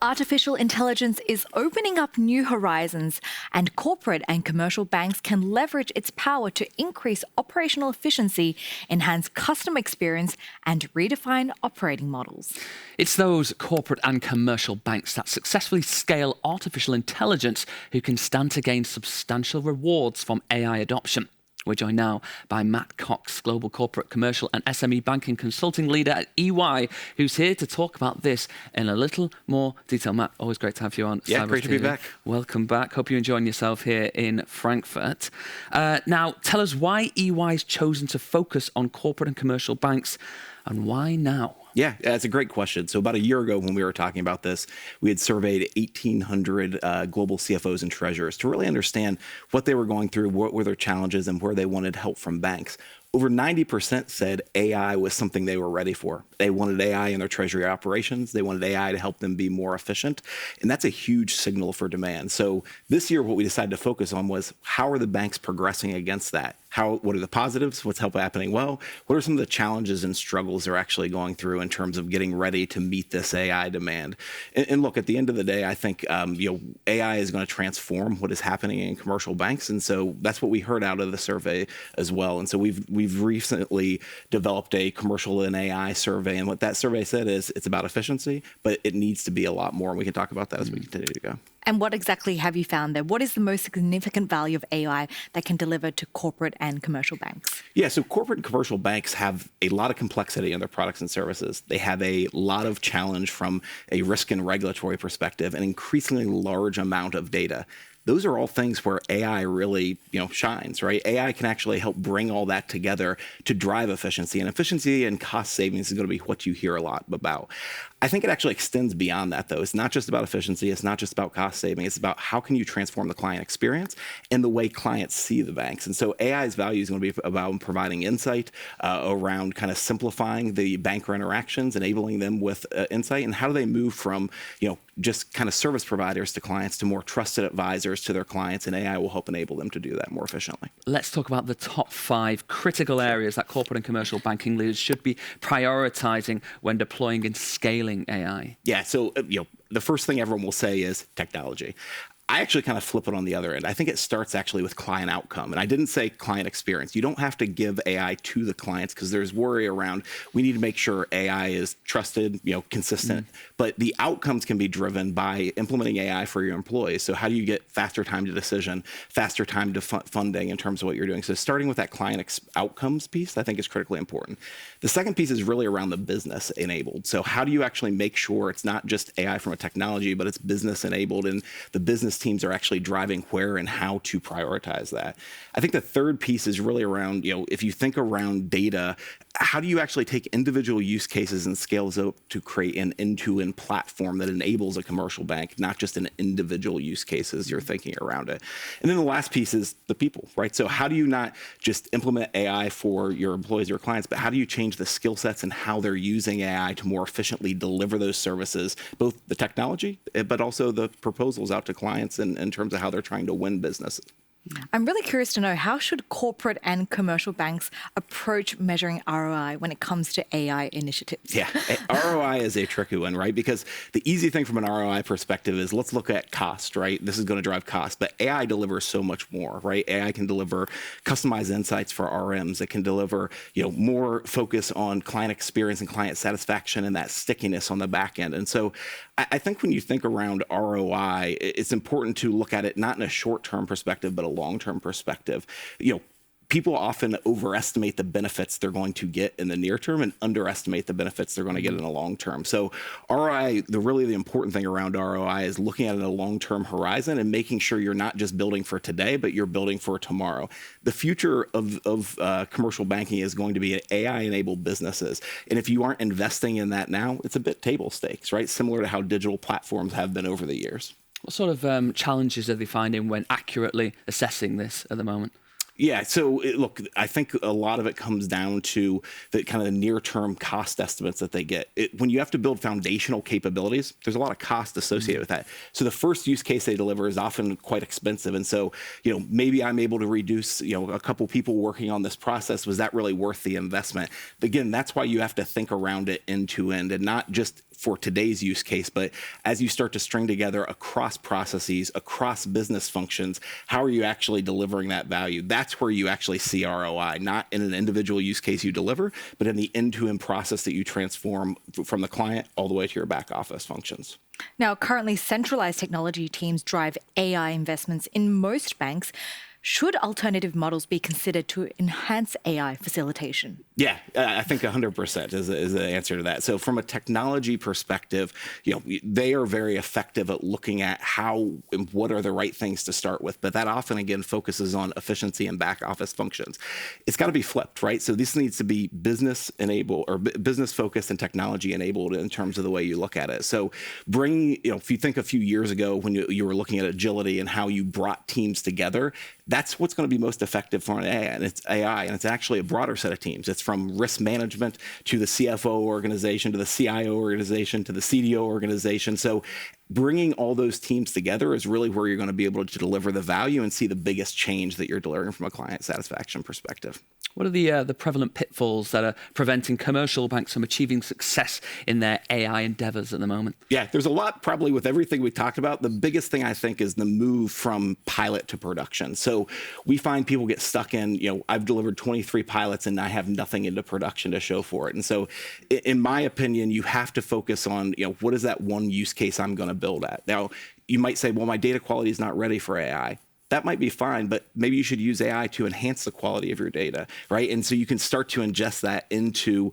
Artificial intelligence is opening up new horizons, and corporate and commercial banks can leverage its power to increase operational efficiency, enhance customer experience, and redefine operating models. It's those corporate and commercial banks that successfully scale artificial intelligence who can stand to gain substantial rewards from AI adoption. We're joined now by Matt Cox, Global Corporate Commercial and SME Banking Consulting Leader at EY, who's here to talk about this in a little more detail. Matt, always great to have you on. Yeah, great to be back. Welcome back. Hope you're enjoying yourself here in Frankfurt. Now, tell us why EY's chosen to focus on corporate and commercial banks, and why now? Yeah, that's a great question. So about a year ago when we were talking about this, we had surveyed 1,800 global CFOs and treasurers to really understand what they were going through, what were their challenges, and where they wanted help from banks. Over 90% said AI was something they were ready for. They wanted AI in their treasury operations. They wanted AI to help them be more efficient. And that's a huge signal for demand. So this year, what we decided to focus on was how are the banks progressing against that? What are the positives? What's happening well? What are some of the challenges and struggles they're actually going through in terms of getting ready to meet this AI demand? And look, at the end of the day, I think AI is going to transform what is happening in commercial banks. And so that's what we heard out of the survey as well. And so we've recently developed a commercial and AI survey. And what that survey said is it's about efficiency, but it needs to be a lot more. And we can talk about that as we continue to go. And what exactly have you found there? What is the most significant value of AI that can deliver to corporate and commercial banks? Yeah, so corporate and commercial banks have a lot of complexity in their products and services. They have a lot of challenge from a risk and regulatory perspective, an increasingly large amount of data. Those are all things where AI really, shines, right? AI can actually help bring all that together to drive efficiency. And efficiency and cost savings is going to be what you hear a lot about. I think it actually extends beyond that, though. It's not just about efficiency. It's not just about cost saving. It's about how can you transform the client experience and the way clients see the banks. And so AI's value is going to be about providing insight around kind of simplifying the banker interactions, enabling them with insight, and how do they move from, just kind of service providers to clients to more trusted advisors to their clients, and AI will help enable them to do that more efficiently. Let's talk about the top 5 critical areas that corporate and commercial banking leaders should be prioritizing when deploying and scaling AI. Yeah, so the first thing everyone will say is technology. I actually kind of flip it on the other end. I think it starts actually with client outcome. And I didn't say client experience. You don't have to give AI to the clients because there's worry around we need to make sure AI is trusted, consistent. But the outcomes can be driven by implementing AI for your employees. So how do you get faster time to decision, faster time to funding in terms of what you're doing? So starting with that client outcomes piece, I think is critically important. The second piece is really around the business enabled. So how do you actually make sure it's not just AI from a technology, but it's business enabled and the business teams are actually driving where and how to prioritize that. I think the third piece is really around, if you think around data, how do you actually take individual use cases and scale those up to create an end-to-end platform that enables a commercial bank, not just an individual use cases you're thinking around it. And then the last piece is the people, right? So how do you not just implement AI for your employees or clients, but how do you change the skill sets and how they're using AI to more efficiently deliver those services, both the technology, but also the proposals out to clients in terms of how they're trying to win business. I'm really curious to know, how should corporate and commercial banks approach measuring ROI when it comes to AI initiatives? Yeah, ROI is a tricky one, right? Because the easy thing from an ROI perspective is let's look at cost, right? This is going to drive cost, but AI delivers so much more, right? AI can deliver customized insights for RMs. It can deliver, more focus on client experience and client satisfaction and that stickiness on the back end. And so I think when you think around ROI, it's important to look at it not in a short-term perspective, but a long-term perspective. People often overestimate the benefits they're going to get in the near term and underestimate the benefits they're going to get in the long term. So ROI, the important thing around ROI is looking at it in a long-term horizon and making sure you're not just building for today, but you're building for tomorrow. The future of commercial banking is going to be AI-enabled businesses. And if you aren't investing in that now, it's a bit table stakes, right? Similar to how digital platforms have been over the years. What sort of challenges are they finding when accurately assessing this at the moment? Yeah, so look, I think a lot of it comes down to the kind of the near-term cost estimates that they get. When you have to build foundational capabilities, there's a lot of cost associated with that. So the first use case they deliver is often quite expensive. And so, maybe I'm able to reduce, a couple people working on this process. Was that really worth the investment? Again, that's why you have to think around it end to end and not just for today's use case, but as you start to string together across processes, across business functions, how are you actually delivering that value? That's where you actually see ROI, not in an individual use case you deliver, but in the end-to-end process that you transform from the client all the way to your back office functions. Now, currently, centralized technology teams drive AI investments in most banks. Should alternative models be considered to enhance AI facilitation? Yeah, I think 100% is the answer to that. So from a technology perspective, they are very effective at looking at how and what are the right things to start with. But that often, again, focuses on efficiency and back office functions. It's got to be flipped, right? So this needs to be business enabled or business focused and technology enabled in terms of the way you look at it. So if you think a few years ago when you were looking at agility and how you brought teams together, that's what's going to be most effective for an AI, and it's actually a broader set of teams. It's from risk management to the CFO organization, to the CIO organization, to the CDO organization. So bringing all those teams together is really where you're going to be able to deliver the value and see the biggest change that you're delivering from a client satisfaction perspective. What are the prevalent pitfalls that are preventing commercial banks from achieving success in their AI endeavors at the moment? Yeah, there's a lot probably with everything we talked about. The biggest thing I think is the move from pilot to production. So we find people get stuck in, I've delivered 23 pilots and I have nothing into production to show for it. And so in my opinion, you have to focus on, what is that one use case I'm going to build at? Now, you might say, well, my data quality is not ready for AI. That might be fine, but maybe you should use AI to enhance the quality of your data, right? And so you can start to ingest that into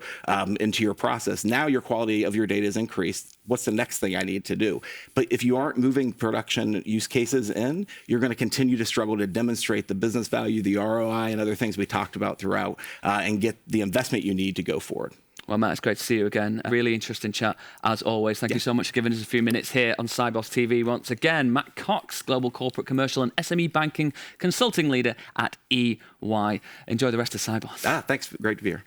your process. Now your quality of your data is increased. What's the next thing I need to do? But if you aren't moving production use cases in, you're going to continue to struggle to demonstrate the business value, the ROI, and other things we talked about throughout, and get the investment you need to go forward. Well, Matt, it's great to see you again. A really interesting chat, as always. Thank you so much for giving us a few minutes here on Sibos TV. Once again, Matt Cox, Global Corporate Commercial and SME Banking Consulting Leader at EY. Enjoy the rest of Sibos. Thanks. Great to be here.